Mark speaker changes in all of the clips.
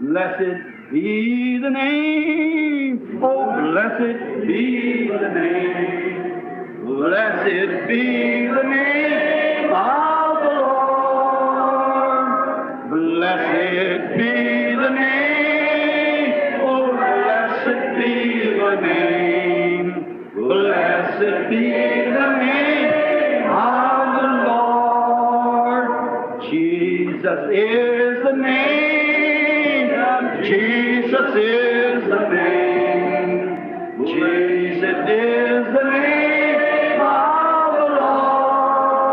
Speaker 1: Blessed be the name, oh, blessed be the name. Blessed be the name of the Lord. Blessed be the name, oh, blessed be the name. Blessed be the name of the Lord. Jesus is the name. Jesus is the name. Jesus is the name of the Lord.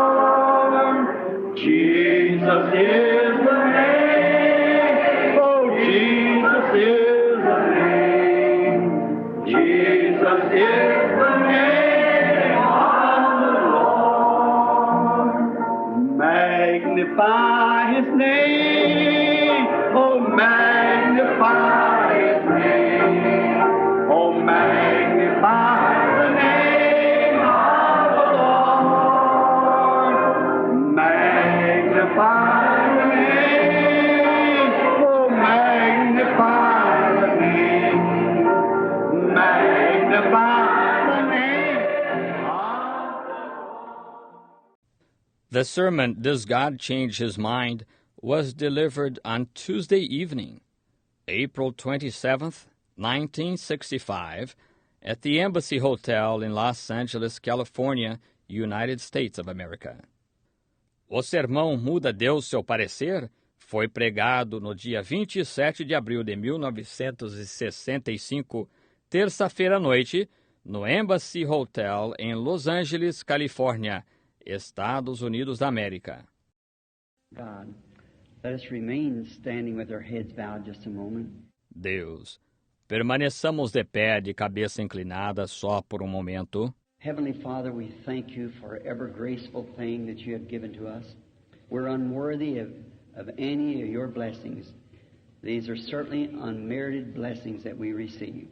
Speaker 1: Jesus is the name. Oh, Jesus is the name. Jesus is the name of the Lord. Magnify His name. Oh, magnify His name. Oh, magnify the name of the Lord. Magnify the name. Oh, magnify the name. Magnify the name of the Lord.
Speaker 2: The sermon, Does God Change His Mind?, was delivered on Tuesday evening, April 27th, 1965, at the Embassy Hotel in Los Angeles, California, United States of America. O sermão Muda Deus Seu Parecer foi pregado no dia 27 de abril de 1965, terça-feira à noite, no Embassy Hotel em Los Angeles, Califórnia, Estados Unidos da América.
Speaker 3: God, let us remain standing with our heads bowed just a moment.
Speaker 2: Deus, permaneçamos de pé, de cabeça inclinada, só por um momento.
Speaker 3: Heavenly Father, we thank you for every graceful thing that you have given to us. We're unworthy of any of your blessings. These are certainly unmerited blessings that we receive.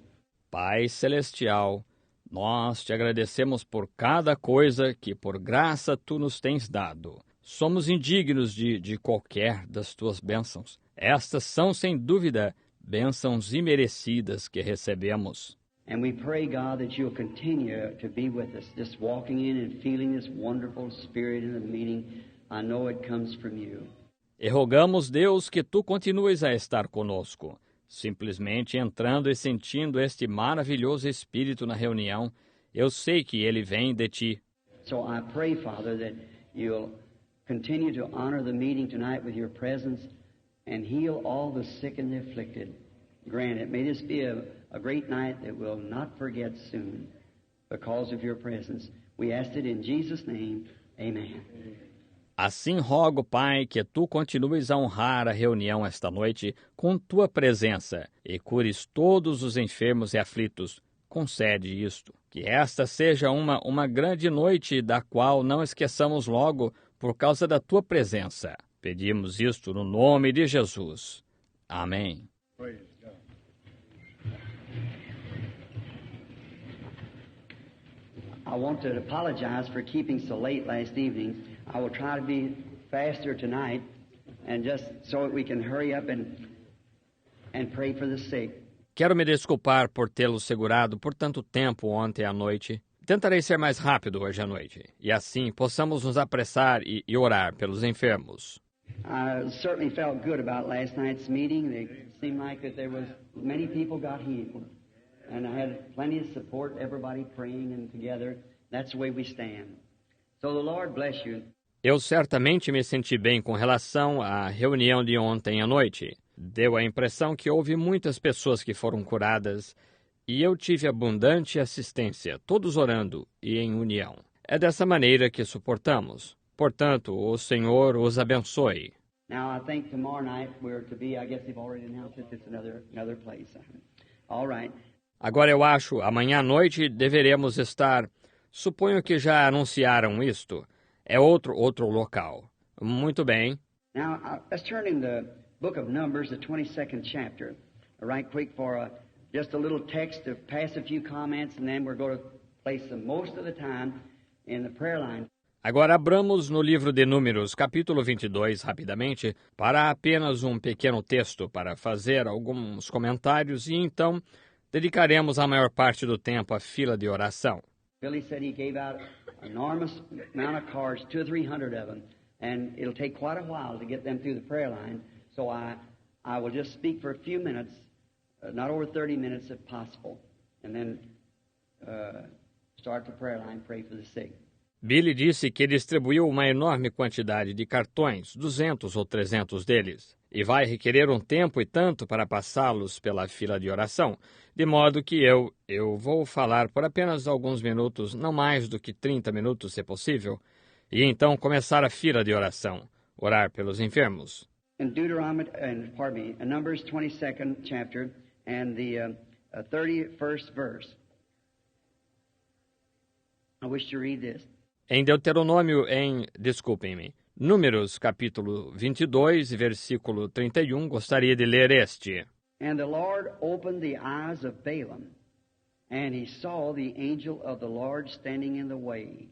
Speaker 2: Pai Celestial, nós te agradecemos por cada coisa que por graça tu nos tens dado. Somos indignos de qualquer das tuas bênçãos. Estas são, sem dúvida, bênçãos imerecidas que recebemos.
Speaker 3: And we pray, God, that you'll continue to be with us, just walking in and feeling this wonderful spirit in the meeting. I know it comes from you.
Speaker 2: E rogamos, Deus, que tu continues a estar conosco, simplesmente entrando e sentindo este maravilhoso espírito na reunião. Eu sei que ele vem de ti.
Speaker 3: So I pray, Father, that you'll continue to honor the meeting tonight with your presence and heal all the sick and the afflicted. Grant it. May this be a great night that we'll not forget soon because of your presence. We ask it in Jesus' name. Amen.
Speaker 2: Assim rogo, Pai, que tu continues a honrar a reunião esta noite com tua presença e cures todos os enfermos e aflitos. Concede isto. Que esta seja uma grande noite da qual não esqueçamos logo por causa da tua presença. Pedimos isto no nome de Jesus. Amém.
Speaker 3: I want to apologize for keeping so late last evening. I will try to be faster tonight and just so that we can hurry up and pray for the sick.
Speaker 2: Quero me desculpar por tê-lo segurado por tanto tempo ontem à noite. Tentarei ser mais rápido hoje à noite, e assim possamos nos apressar e orar pelos enfermos.
Speaker 3: I certainly felt good about last night's meeting. It seemed like that there was many people got healed. And I had plenty of support, everybody praying and together. That's the way we stand. So the Lord bless you.
Speaker 2: Eu certamente me senti bem com relação à reunião de ontem à noite. Deu a impressão que houve muitas pessoas que foram curadas e eu tive abundante assistência, todos orando e em união. É dessa maneira que suportamos. Portanto, o Senhor os abençoe.
Speaker 3: Now I think tomorrow night we're to be, I guess they've already announced it, it's another place. All right.
Speaker 2: Agora eu acho, amanhã à noite deveremos estar, suponho que já anunciaram isto, é outro local. Muito bem.
Speaker 3: Now, let's turn in the book of Numbers, the 22nd chapter, right quick for just a little text to pass a few comments, and then we're going to place them most of the time in the prayer line.
Speaker 2: Agora abramos no livro de Números, capítulo 22, rapidamente, para apenas um pequeno texto para fazer alguns comentários e então dedicaremos a maior parte do tempo à fila de oração.
Speaker 3: Billy said he gave out an enormous amount of cards, 200 or 300 of them, and it'll take quite a while to get them through the prayer line. So I will just speak for a few minutes, not over 30 minutes if possible, and then start the prayer line, pray for the sick.
Speaker 2: Billy disse que distribuiu uma enorme quantidade de cartões, 200 ou 300 deles, e vai requerer um tempo e tanto para passá-los pela fila de oração, de modo que eu vou falar por apenas alguns minutos, não mais do que 30 minutos, se possível, e então começar a fila de oração, orar pelos enfermos.
Speaker 3: In Numbers 22nd chapter and the 31st verse. I wish to read this.
Speaker 2: Em Deuteronômio, desculpem-me, Números, capítulo 22, versículo 31, gostaria de ler este.
Speaker 3: And the Lord opened the eyes of Balaam, and he saw the angel of the Lord standing in the way,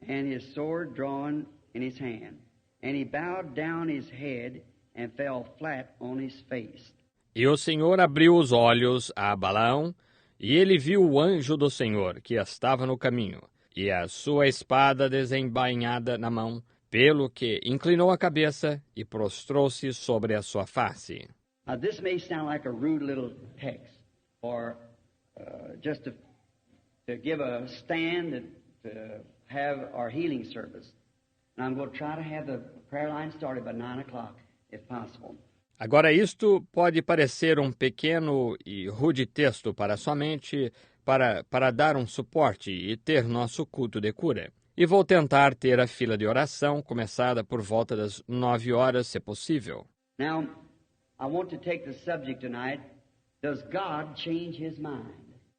Speaker 3: and his sword drawn in his hand. And he bowed down his head and fell flat on his face.
Speaker 2: E o Senhor abriu os olhos a Balaão, e ele viu o anjo do Senhor, que estava no caminho, e a sua espada desembainhada na mão, pelo que inclinou a cabeça e prostrou-se sobre a sua face.
Speaker 3: This may sound like a rude little text, or just to give a stand and to have our healing service. And I'm going to try to have the prayer line started by 9 o'clock, if possible.
Speaker 2: Agora, isto pode parecer um pequeno e rude texto para somente para dar um suporte e ter nosso culto de cura. E vou tentar ter a fila de oração começada por volta das 9 horas, se possível.
Speaker 3: Now, I want to take the subject tonight, does God change his mind?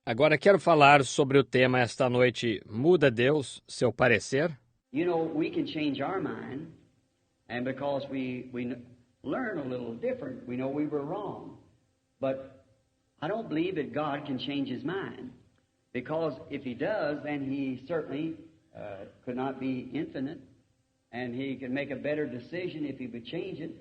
Speaker 2: Agora quero falar sobre o tema esta noite, muda Deus seu parecer?
Speaker 3: You know, we can change our mind, and because we learn a little different, we know we were wrong. But I don't believe that God can change his mind, because if he does, then he certainly could not be infinite, and he can make a better decision if he would change it.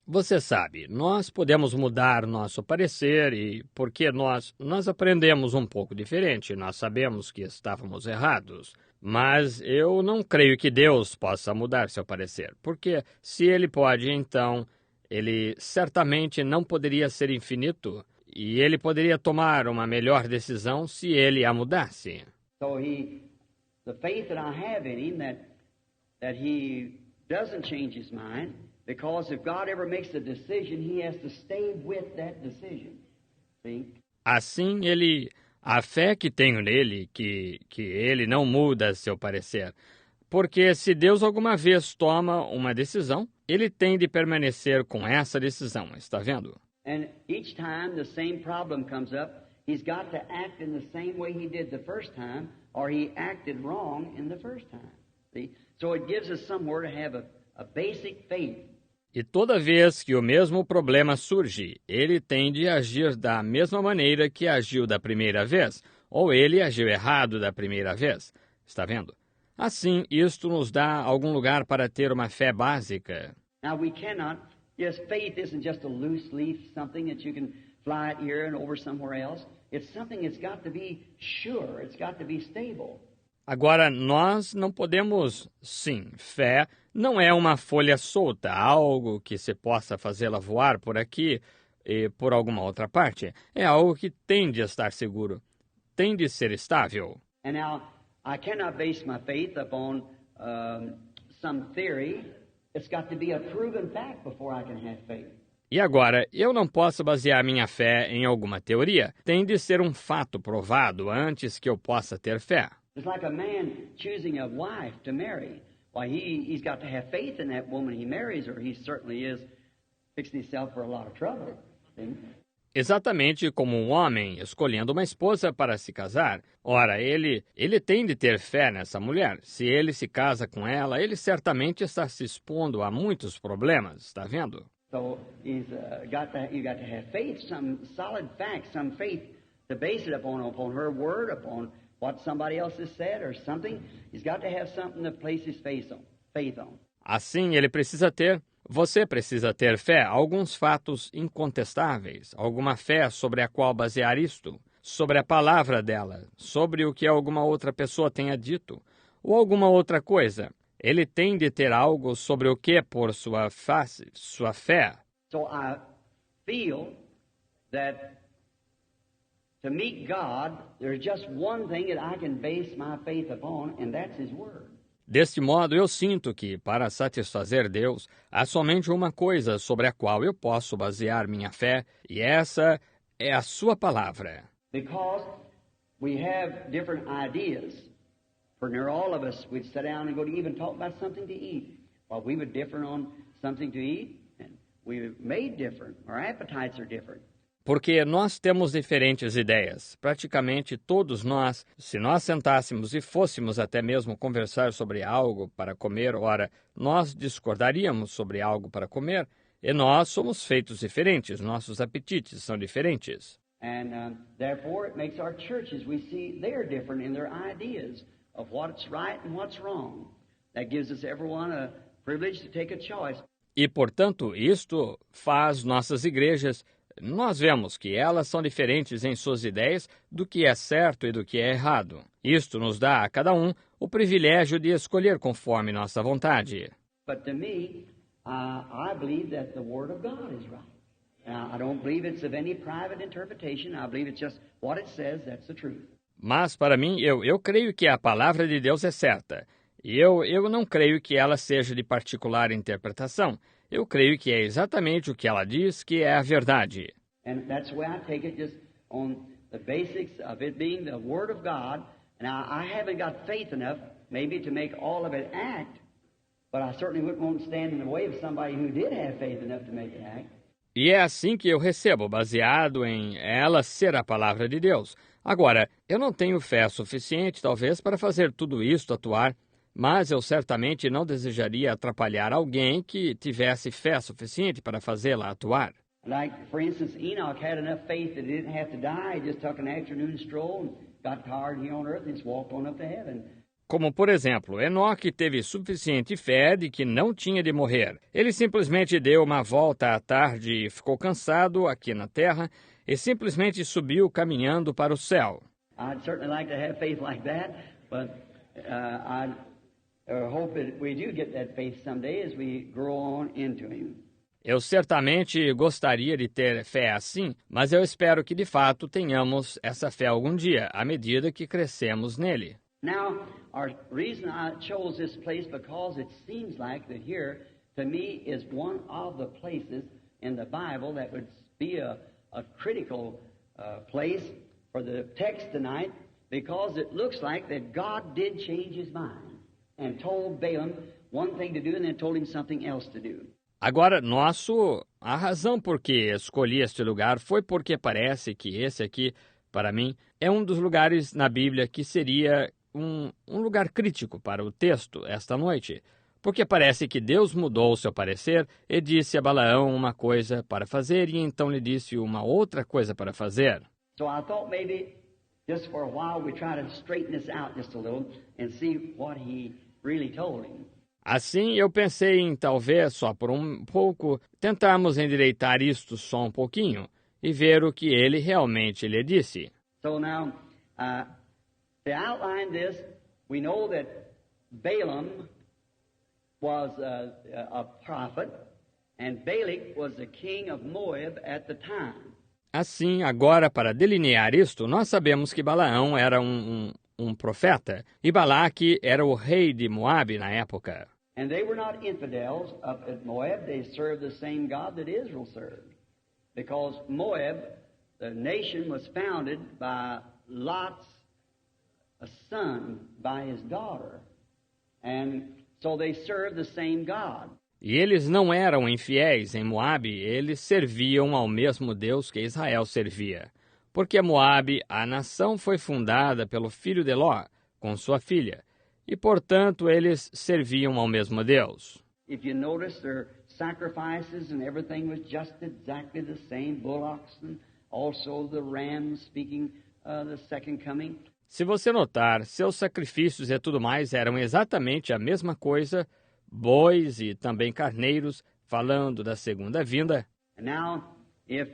Speaker 2: Você sabe, nós podemos mudar nosso parecer e porque nós aprendemos um pouco diferente, nós sabemos que estávamos errados. Mas eu não creio que Deus possa mudar seu parecer, porque se ele pode, então ele certamente não poderia ser infinito e ele poderia tomar uma melhor decisão se ele a mudasse.
Speaker 3: So the faith that I have in him that he doesn't change his mind, because if God ever makes a decision, he has to stay with that decision. See?
Speaker 2: Assim, a fé que tenho nele, que ele não muda seu parecer. Porque se Deus alguma vez toma uma decisão, ele tem de permanecer com essa decisão, está vendo?
Speaker 3: And each time the same problem comes up, he's got to act in the same way he did the first time, or he acted wrong in the first time. See? So it gives us somewhere to have a basic faith.
Speaker 2: E toda vez que o mesmo problema surge, ele tem de agir da mesma maneira que agiu da primeira vez, ou ele agiu errado da primeira vez. Está vendo? Assim, isto nos dá algum lugar para ter uma fé básica.
Speaker 3: Now we cannot, yes, faith isn't just a loose leaf, something that you can fly it here and over somewhere else. It's something that's got to be sure, it's got to be stable.
Speaker 2: Agora, nós não podemos, sim, fé não é uma folha solta, algo que se possa fazê-la voar por aqui e por alguma outra parte. É algo que tem de estar seguro, tem de ser estável.
Speaker 3: And now, I cannot base my faith upon some theory. It's got to be a proven fact before I can have faith.
Speaker 2: E agora, eu não posso basear minha fé em alguma teoria. Tem de ser um fato provado antes que eu possa ter fé.
Speaker 3: It's like a man choosing a wife to marry. Why, he's got to have faith in that woman he marries, or he certainly is fixing himself for a lot of trouble. See?
Speaker 2: Exatamente como um homem escolhendo uma esposa para se casar. Ora, ele tem de ter fé nessa mulher. Se ele se casa com ela, ele certamente está se expondo a muitos problemas, está vendo?
Speaker 3: So you got to have faith, some solid facts, some faith to base it upon her word, upon what somebody else has said or something. He's got to have something to place his faith on.
Speaker 2: Assim, você precisa ter fé, alguns fatos incontestáveis, alguma fé sobre a qual basear isto, sobre a palavra dela, sobre o que alguma outra pessoa tenha dito, ou alguma outra coisa. Ele tem de ter algo sobre o que pôr sua fé.
Speaker 3: So I feel that to meet God, there's just one thing that I can base my faith upon, and that's His Word.
Speaker 2: Deste modo, eu sinto que, para satisfazer Deus, há somente uma coisa sobre a qual eu posso basear minha fé, e essa é a sua palavra.
Speaker 3: Because we have different ideas. For near all of us, we'd sit down and go to even talk about something to eat. Well, we would differ on something to eat, and we made different. Our appetites are different.
Speaker 2: Porque nós temos diferentes ideias. Praticamente todos nós, se nós sentássemos e fôssemos até mesmo conversar sobre algo para comer, ora, nós discordaríamos sobre algo para comer, e nós somos feitos diferentes, nossos apetites são diferentes.
Speaker 3: And therefore, it makes our churches, we see they're different in their ideas of what's right and what's wrong. That gives us everyone a privilege to take a choice.
Speaker 2: E, portanto, isto faz nossas igrejas. Nós vemos que elas são diferentes em suas ideias do que é certo e do que é errado. Isto nos dá a cada um o privilégio de escolher conforme nossa vontade.
Speaker 3: But to me, I believe that the Word of God is right. I don't believe it's of any private interpretation. I believe it's just what it says, that's the truth.
Speaker 2: Mas, para mim, eu creio que a palavra de Deus é certa. E eu não creio que ela seja de particular interpretação. Eu creio que é exatamente o que ela diz que é a verdade.
Speaker 3: And that's the way I take it, just on the basics of it being the Word of God. And I haven't got faith enough, maybe, to make all of it act, but I certainly wouldn't want to stand in the way of somebody who did have faith enough to make it act.
Speaker 2: E é assim que eu recebo, baseado em ela ser a palavra de Deus. Agora, eu não tenho fé suficiente, talvez, para fazer tudo isto atuar, mas eu certamente não desejaria atrapalhar alguém que tivesse fé suficiente para fazê-la atuar.
Speaker 3: Like, for instance, Enoch had enough faith that he didn't have to die. He just took an afternoon stroll and got tired here on earth and just walked on up to heaven.
Speaker 2: Como, por exemplo, Enoque teve suficiente fé de que não tinha de morrer. Ele simplesmente deu uma volta à tarde e ficou cansado aqui na terra e simplesmente subiu caminhando para o céu.
Speaker 3: I'd certainly like to have faith like that, but I hope that we do get that faith someday as we grow on into Him.
Speaker 2: Eu certamente gostaria de ter fé assim, mas eu espero que de fato tenhamos essa fé algum dia, à medida que crescemos nele.
Speaker 3: Now, our reason I chose this place because it seems like that here, to me, is one of the places in the Bible that would be a critical place for the text tonight, because it looks like that God did change His mind and told Balaam one thing to do and then told him something else to do.
Speaker 2: Agora, a razão por que escolhi este lugar foi porque parece que esse aqui, para mim, é um dos lugares na Bíblia que seria um lugar crítico para o texto esta noite, porque parece que Deus mudou seu parecer e disse a Balaão uma coisa para fazer e então lhe disse uma outra coisa para fazer.
Speaker 3: So I thought maybe just for a while we try to straighten this out just a little and see what he really told him.
Speaker 2: Assim, eu pensei em talvez só por um pouco tentarmos endireitar isto só um pouquinho e ver o que ele realmente lhe disse.
Speaker 3: So now, to outline this, we know that Balaam was a prophet, and Balak was the king of Moab at the time.
Speaker 2: Assim, agora, para delinear isto, nós sabemos que Balaão era um profeta e Balaque era o rei de Moabe na época.
Speaker 3: And they were not infidels up at Moab. They served the same God that Israel served. Because Moab, the nation, was founded by Lot's a son by his daughter. And so they served the same God.
Speaker 2: E eles não eram infiéis em Moabe, eles serviam ao mesmo Deus que Israel servia. Porque Moabe, a nação foi fundada pelo filho de Ló, com sua filha, e portanto eles serviam ao mesmo Deus.
Speaker 3: If you notice, their sacrifices and everything was just exactly the same, bullocks and also the rams, speaking the second coming.
Speaker 2: Se você notar, seus sacrifícios e tudo mais eram exatamente a mesma coisa, bois e também carneiros, falando da segunda vinda.
Speaker 3: And now, if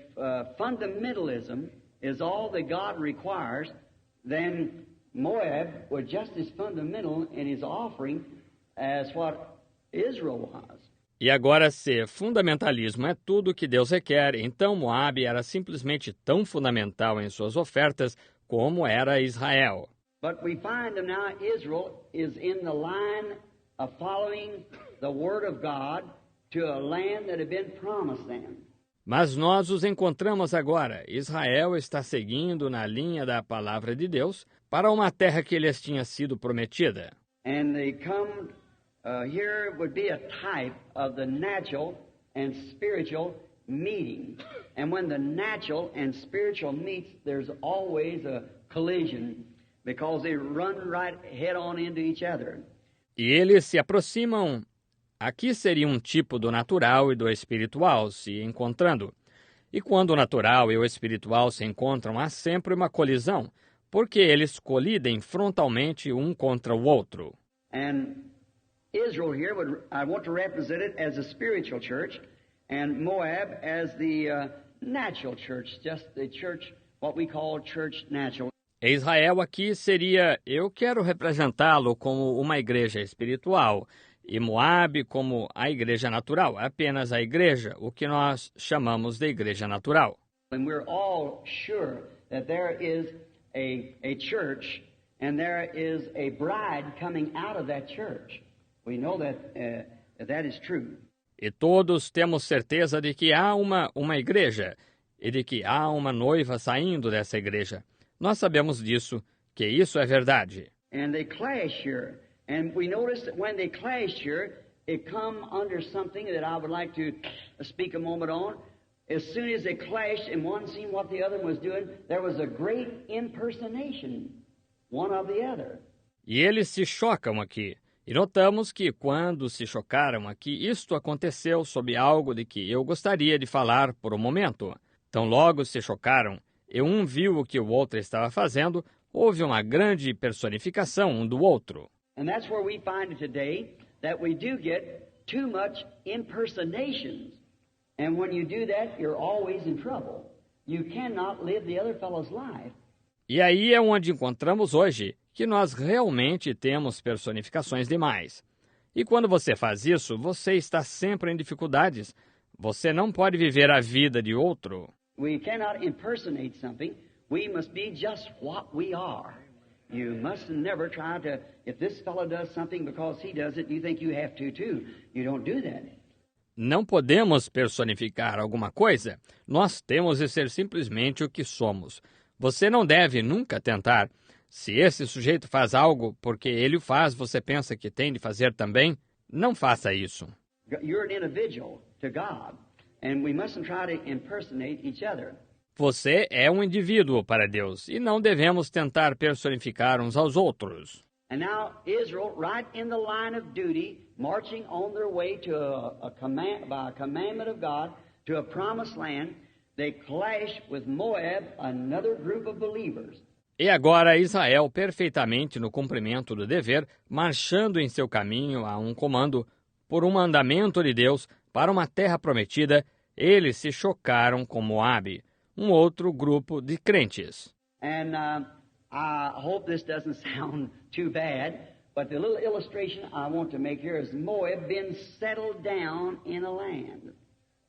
Speaker 3: fundamentalism is all that God requires, then Moab was just as fundamental in his offering as what Israel was.
Speaker 2: E agora, se fundamentalismo é tudo que Deus requer, então Moabe era simplesmente tão fundamental em suas ofertas como era Israel.
Speaker 3: But we find that now Israel is in the line of following the Word of God to a land that had been promised them.
Speaker 2: Mas nós os encontramos agora. Israel está seguindo na linha da palavra de Deus para uma terra que lhes tinha sido prometida.
Speaker 3: And they come, here would be a type of the natural and spiritual meeting. And when the natural and spiritual meets, there's always a collision because they run right head on into each other.
Speaker 2: E eles se aproximam. Aqui seria um tipo do natural e do espiritual se encontrando. E quando o natural e o espiritual se encontram, há sempre uma colisão, porque eles colidem frontalmente um contra o outro.
Speaker 3: And Israel here, I want to represent it as a spiritual church, and Moab as the natural church, just the church, what we call church natural.
Speaker 2: Israel aqui seria, eu quero representá-lo como uma igreja espiritual, e Moabe como a igreja natural, apenas a igreja, o que nós chamamos de igreja natural.
Speaker 3: And we're all sure that there is a church and there is a bride coming out of that church. We know that that is true.
Speaker 2: E todos temos certeza de que há uma igreja e de que há uma noiva saindo dessa igreja. Nós sabemos disso, que isso é verdade.
Speaker 3: And they clash here. And we notice that when they clashed here, it come under something that I would like to speak a moment on. As soon as they clashed and one seen what the other was doing, there was a great impersonation, one of the other.
Speaker 2: E eles se chocam aqui. E notamos que quando se chocaram aqui, isto aconteceu sob algo de que eu gostaria de falar por um momento. Então logo se chocaram, e um viu o que o outro estava fazendo, houve uma grande personificação um do outro.
Speaker 3: And that's where we find it today, that we do get too much impersonations. And when you do that, you're always in trouble. You cannot live the other fellow's life.
Speaker 2: E aí é onde encontramos hoje que nós realmente temos personificações demais. E quando você faz isso, você está sempre em dificuldades. Você não pode viver a vida de outro.
Speaker 3: We cannot impersonate something. We must be just what we are. You must never try to, if this fellow does something because he does it, you think you have to too. You don't do that.
Speaker 2: Não podemos personificar alguma coisa. Nós temos de ser simplesmente o que somos. Você não deve nunca tentar. Se esse sujeito faz algo porque ele o faz, você pensa que tem de fazer também? Não faça isso.
Speaker 3: You're an individual to God, and we mustn't try to impersonate each other.
Speaker 2: Você é um indivíduo para Deus e não devemos tentar personificar uns aos outros.
Speaker 3: And now Israel, right in the line of duty, marching on their way to by a commandment of God to a promised land, they clash with Moab, another group of believers.
Speaker 2: E agora Israel, perfeitamente no cumprimento do dever, marchando em seu caminho a um comando, por um mandamento de Deus, para uma terra prometida, eles se chocaram com Moabe, um outro grupo de crentes.
Speaker 3: And I hope this doesn't sound too bad, but the little illustration I want to make here is Moab been settled down in a land.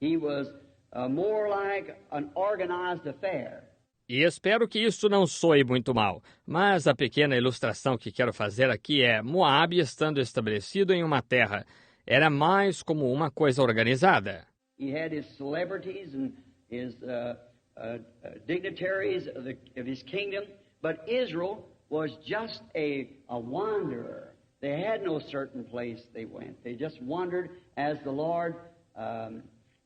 Speaker 3: He was more like an organized affair.
Speaker 2: E espero que isso não soe muito mal, mas a pequena ilustração que quero fazer aqui é Moabe estando estabelecido em uma terra. Era mais como uma coisa organizada.
Speaker 3: He had his celebrities and his dignitaries of his kingdom, but Israel was just a wanderer. They had no certain place they went. They just wandered as the Lord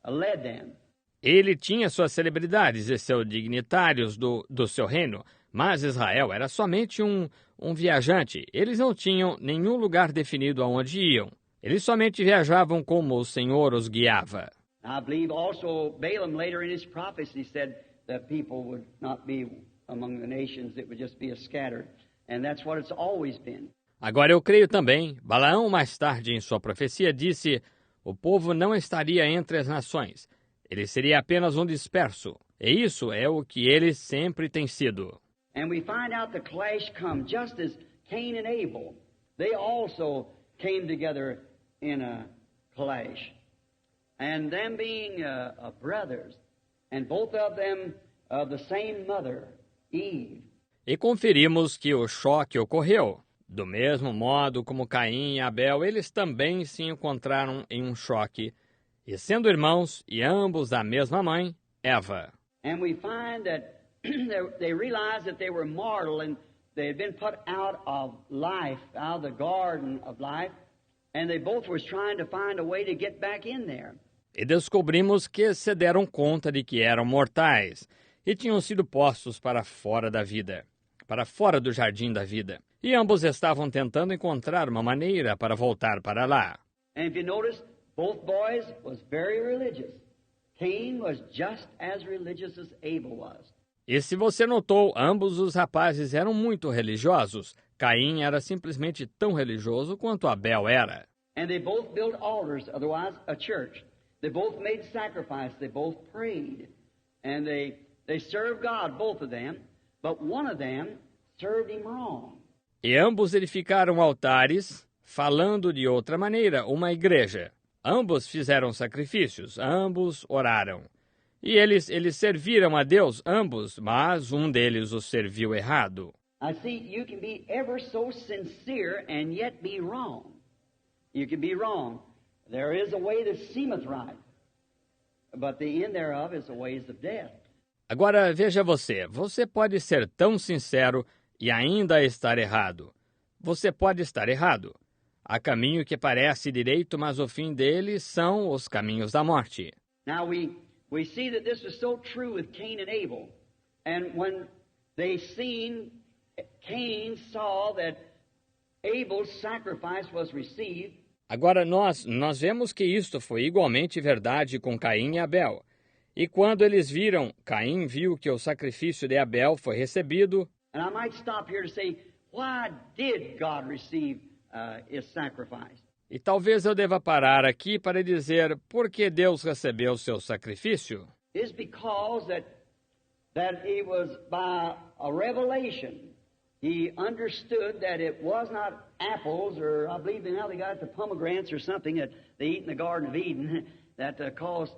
Speaker 3: led them.
Speaker 2: Ele tinha suas celebridades e seus dignitários do seu reino, mas Israel era somente um viajante. Eles não tinham nenhum lugar definido aonde iam. Eles somente viajavam como o Senhor os guiava.
Speaker 3: I believe also Balaam later in his prophecy said that people would not be among the nations, it would just be a scattered. And that's what it's always been.
Speaker 2: Agora eu creio também, Balaão mais tarde em sua profecia disse, o povo não estaria entre as nações, ele seria apenas um disperso. E isso é o que ele sempre tem sido.
Speaker 3: And we find out the clash come just as Cain and Abel. They also came together in a clash. And them being brothers, and both of them of the same mother, Eve.
Speaker 2: E conferimos que o choque ocorreu. Do mesmo modo como Caim e Abel, eles também se encontraram em um choque, e sendo irmãos, e ambos da mesma mãe, Eva.
Speaker 3: And we find that they realized that they were mortal and they had been put out of life, out of the garden of life, and they both were trying to find a way to get back in there.
Speaker 2: E descobrimos que se deram conta de que eram mortais e tinham sido postos para fora da vida, para fora do jardim da vida. E ambos estavam tentando encontrar uma maneira para voltar para lá.
Speaker 3: And if you notice, both boys was very religious. Cain was just as religious as Abel was.
Speaker 2: E se você notou, ambos os rapazes eram muito religiosos. Caim era simplesmente tão religioso quanto Abel era.
Speaker 3: And they both built altars, otherwise a church. They both made sacrifice, they both prayed. And they served God, both of them, but one of them served him wrong.
Speaker 2: E ambos edificaram altares, falando de outra maneira, uma igreja. Ambos fizeram sacrifícios, ambos oraram. E eles serviram a Deus, ambos, mas um deles os serviu errado.
Speaker 3: I see you can be ever so sincere and yet be wrong. You can be wrong. There is a way that seemeth right, but the end thereof is the ways of death.
Speaker 2: Agora veja você pode ser tão sincero e ainda estar errado. Você pode estar errado. Há caminho que parece direito, mas o fim dele são os caminhos da morte.
Speaker 3: Now we see that this was so true with Cain and Abel. And when Cain saw that Abel's sacrifice was received.
Speaker 2: Agora nós vemos que isto foi igualmente verdade com Caim e Abel. E quando eles viram, Caim viu que o sacrifício de Abel foi recebido.
Speaker 3: And I might stop here to say, why did God receive his sacrifice?
Speaker 2: E talvez eu deva parar aqui para dizer por que Deus recebeu seu sacrifício.
Speaker 3: It's because that it was by a revelation. He understood that it was not apples, or I believe now they got the pomegranates or something that they eat in the Garden of Eden that caused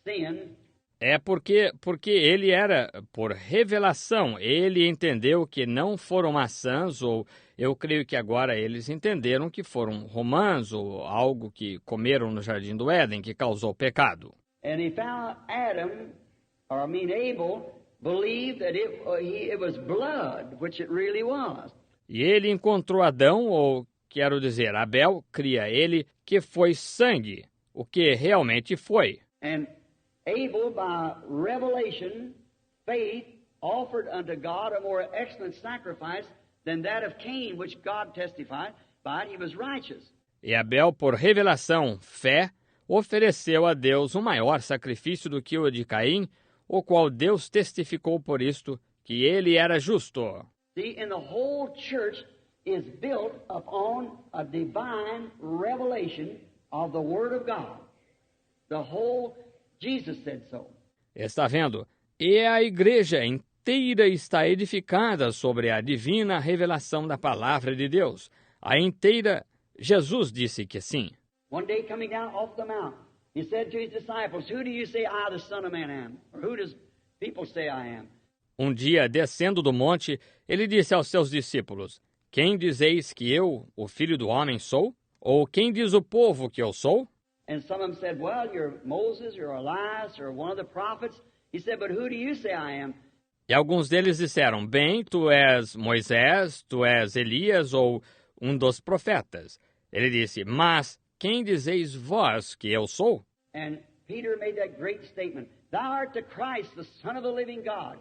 Speaker 3: sin.
Speaker 2: É porque ele era, por revelação, ele entendeu que não foram maçãs, ou eu creio que agora eles entenderam que foram romãs, ou algo que comeram no Jardim do Éden, que causou pecado.
Speaker 3: And he found Abel believed that it was blood, which it really was.
Speaker 2: E ele encontrou Adão, ou quero dizer, Abel, cria ele, que foi sangue, o que realmente foi.
Speaker 3: And Abel, by revelation, faith, offered unto God a more excellent sacrifice than that of Cain, which God testified by he was righteous.
Speaker 2: E Abel, por revelação, fé, ofereceu a Deus um maior sacrifício do que o de Caim, o qual Deus testificou por isto, que ele era justo.
Speaker 3: See, and the whole church is built upon a divine revelation of the Word of God. The whole, Jesus said so.
Speaker 2: Está vendo? E a igreja inteira está edificada sobre a divina revelação da palavra de Deus. A inteira, Jesus disse que sim.
Speaker 3: One day coming down off the mount, he said to his disciples, who do you say I, the Son of Man, am? Or who does people say I am?
Speaker 2: Um dia, descendo do monte, ele disse aos seus discípulos, quem dizeis que eu, o Filho do Homem, sou? Ou quem diz o povo que eu sou?
Speaker 3: And some of them said, well, you're Moses, you're Elias, or one of the prophets. He said, but who do you say I am?
Speaker 2: E alguns deles disseram, bem, tu és Moisés, tu és Elias ou um dos profetas. Ele disse, mas quem dizeis vós que eu sou?
Speaker 3: And Peter made that great statement, thou art the Christ, the Son of the living God.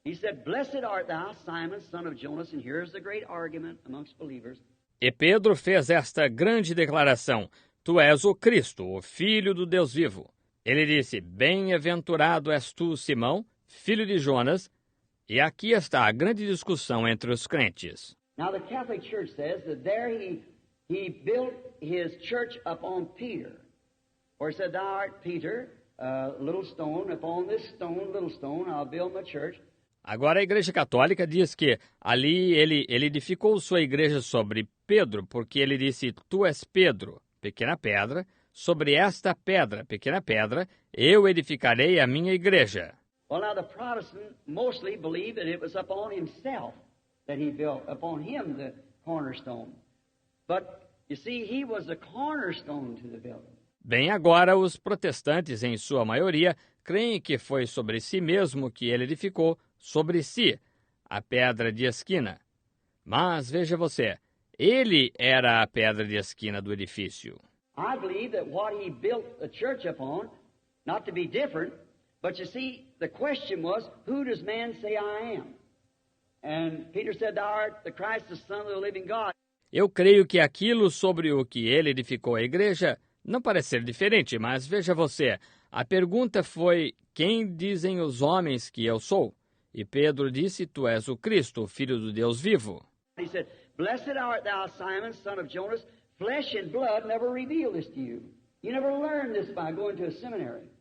Speaker 3: He said, blessed art thou, Simon, son of Jonas, and here's the great argument amongst believers.
Speaker 2: E Pedro fez esta grande declaração, tu és o Cristo, o Filho do Deus vivo. Ele disse, bem-aventurado és tu, Simão, filho de Jonas, e aqui está a grande discussão entre os crentes.
Speaker 3: Now the Catholic Church says that there he built his church upon Peter. For he said, Thou art Peter, little stone, upon this stone, little stone, I'll build my church.
Speaker 2: Agora a Igreja Católica diz que ali ele edificou sua igreja sobre Pedro, porque ele disse, Tu és Pedro, pequena pedra, sobre esta pedra, pequena pedra, eu edificarei a minha igreja.
Speaker 3: Well, now the Protestant mostly believe that it was upon himself that he built, upon him the cornerstone. But, you see, he was the cornerstone to the building.
Speaker 2: Bem, agora os protestantes, em sua maioria, creem que foi sobre si mesmo que ele edificou, sobre si, a pedra de esquina. Mas, veja você, ele era a pedra de esquina do edifício.
Speaker 3: I believe that what he built the church upon, not to be different, but you see, the question was, who does man say I am? And Peter said, Thou art the Christ, the Son of the living God.
Speaker 2: Eu creio que aquilo sobre o que ele edificou a igreja não parece ser diferente, mas veja você, a pergunta foi, quem dizem os homens que eu sou? E Pedro disse, tu és o Cristo, o Filho do Deus vivo.
Speaker 3: He said, Blessed art thou, Simon, son of Jonas, flesh and blood never revealed this to you. You never learned this by going to a seminary.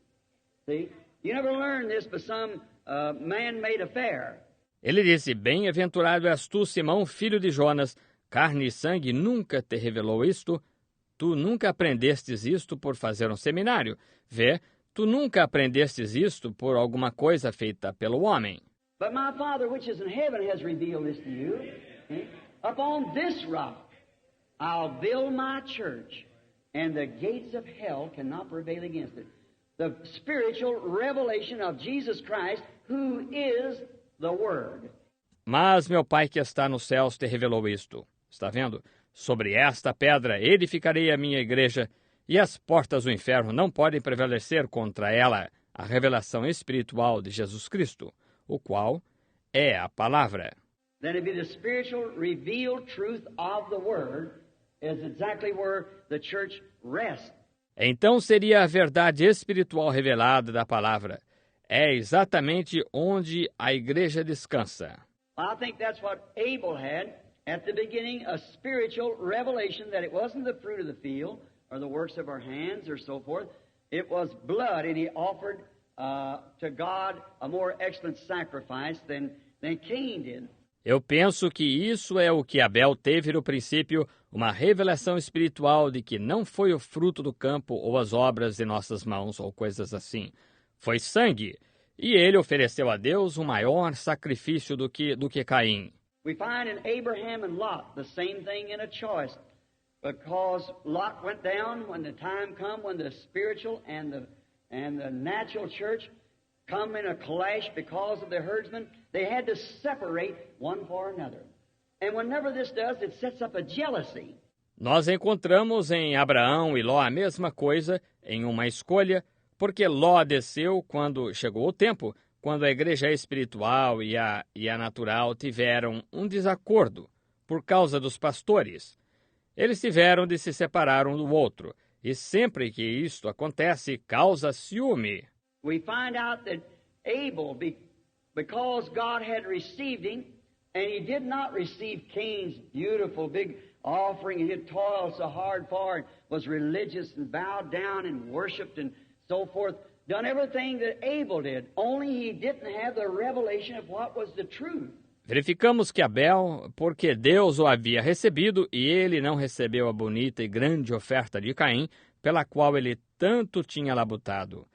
Speaker 3: See? You never learned this by some man-made affair.
Speaker 2: Ele disse, bem-aventurado és tu, Simão, filho de Jonas, carne e sangue nunca te revelou isto, tu nunca aprendestes isto por fazer um seminário. Vê, tu nunca aprendestes isto por alguma coisa feita pelo homem.
Speaker 3: But my Father which is in heaven has revealed this to you. See? Upon this rock I'll build my church, and the gates of hell cannot prevail against it. The spiritual revelation of Jesus Christ, who is the Word.
Speaker 2: Mas meu Pai que está nos céus te revelou isto. Está vendo? Sobre esta pedra edificarei a minha igreja, e as portas do inferno não podem prevalecer contra ela, a revelação espiritual de Jesus Cristo, o qual é a palavra.
Speaker 3: Then it be the spiritual revealed truth of the Word is exactly where the church rests.
Speaker 2: Então seria a verdade espiritual revelada da palavra. É exatamente onde a igreja descansa.
Speaker 3: I think that's what Abel had at the beginning, a spiritual revelation that it wasn't the fruit of the field or the works of our hands or so forth. It was blood, and he offered to God a more excellent sacrifice than Cain did.
Speaker 2: Eu penso que isso é o que Abel teve no princípio, uma revelação espiritual de que não foi o fruto do campo ou as obras de nossas mãos ou coisas assim. Foi sangue, e ele ofereceu a Deus um maior sacrifício do que Caim.
Speaker 3: We find in Abraham and Lot the same thing in a choice, because Lot went down when the time come when the spiritual and the natural church come in a clash because of the herdsmen. They had to separate one for another. And whenever this does, it sets up a jealousy.
Speaker 2: Nós encontramos em Abraão e Ló a mesma coisa em uma escolha, porque Ló desceu quando chegou o tempo, quando a igreja espiritual e a natural tiveram um desacordo por causa dos pastores. Eles tiveram de se separar um do outro, e sempre que isto acontece, causa ciúme.
Speaker 3: We find out that Abel, because God had received him, and he did not receive Cain's beautiful big offering, and he had toiled so hard for it, was religious and bowed down and worshipped and so forth, done everything that Abel did, only he didn't have the revelation of what was the truth.
Speaker 2: Verificamos que Abel, porque Deus o havia recebido, e ele não recebeu a bonita e grande oferta de Caim, pela qual ele tanto tinha labutado.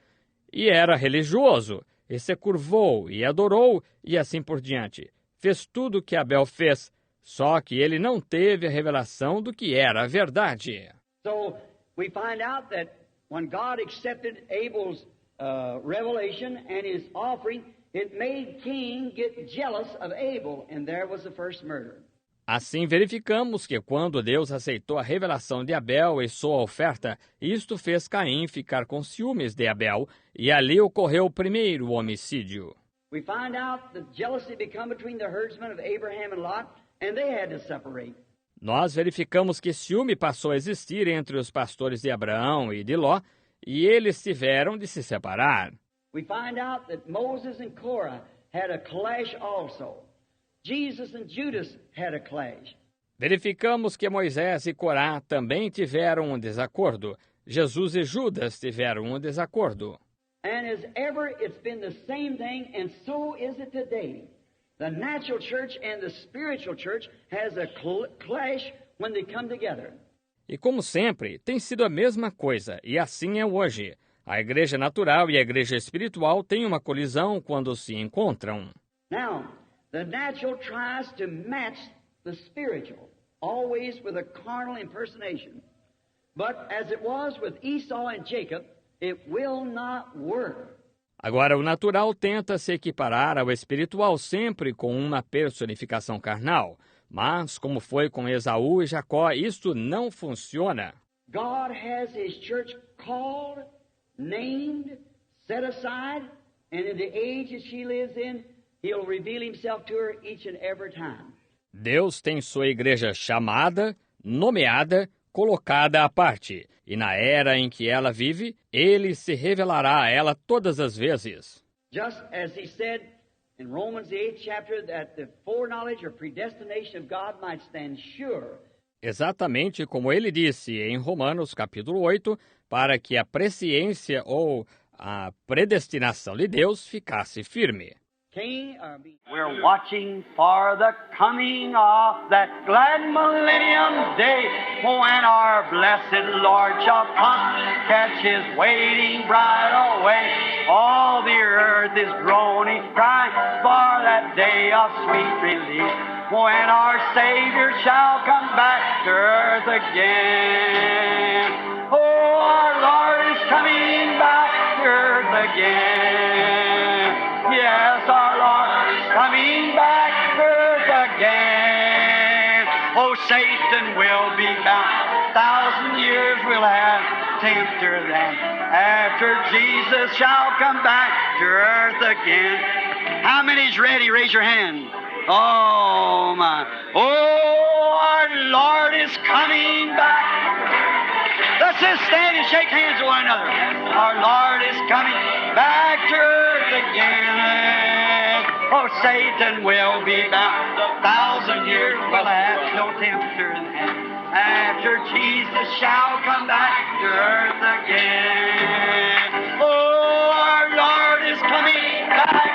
Speaker 2: E era religioso, e se curvou, e adorou, e assim por diante. Fez tudo o que Abel fez, só que ele não teve a revelação do que era a verdade.
Speaker 3: So we find out that when God accepted Abel's revelation and his offering, it made Cain get jealous of Abel, and there was the first murder.
Speaker 2: Assim verificamos que quando Deus aceitou a revelação de Abel e sua oferta, isto fez Caim ficar com ciúmes de Abel, e ali ocorreu o primeiro homicídio.
Speaker 3: We find out that jealousy became between the herdsmen of Abraham and Lot, and they had to separate.
Speaker 2: Nós verificamos que ciúme passou a existir entre os pastores de Abraão e de Ló, e eles tiveram de se separar.
Speaker 3: We find out that Moses and Korah had a clash also. Jesus and Judas had a clash.
Speaker 2: Verificamos que Moisés e Corá também tiveram um desacordo. Jesus e Judas tiveram um desacordo.
Speaker 3: And as ever, it's been the same thing, and so is it today. The natural church and the spiritual church has a clash when they come together.
Speaker 2: E como sempre, tem sido a mesma coisa, e assim é hoje. A igreja natural e a igreja espiritual têm uma colisão quando se encontram.
Speaker 3: Now, the natural tries to match the spiritual, always with a carnal impersonation. But as it was with Esau and Jacob, it will not work.
Speaker 2: Agora, o natural tenta se equiparar ao espiritual sempre com uma personificação carnal. Mas, como foi com Esaú e Jacó, isto não funciona.
Speaker 3: God has His church called, named, set aside, and in the age that she lives in, He'll reveal Himself to her each and every time.
Speaker 2: Deus tem sua igreja chamada, nomeada, colocada à parte. E na era em que ela vive, Ele se revelará a ela todas as vezes.
Speaker 3: Just as He said in Romans the 8th chapter that the foreknowledge or predestination of God might stand sure.
Speaker 2: Exatamente como ele disse em Romanos capítulo 8, para que a presciência ou a predestinação de Deus ficasse firme.
Speaker 1: We're watching for the coming of that glad millennium day when our blessed Lord shall come, catch His waiting bride away. All the earth is groaning, crying for that day of sweet release when our Savior shall come back to earth again. Oh, our Lord is coming back to earth again. Yes, our Lord is coming back to earth again. Oh, Satan will be bound. 1,000 years we'll have tempter then. After Jesus shall come back to earth again. How many's ready? Raise your hand. Oh, my. Oh, our Lord is coming back. Let's just stand and shake hands with one another. Our Lord is coming back to earth again. Oh, Satan will be bound. 1,000 years will have no tempter then. After Jesus shall come back to earth again. Oh, our Lord is coming back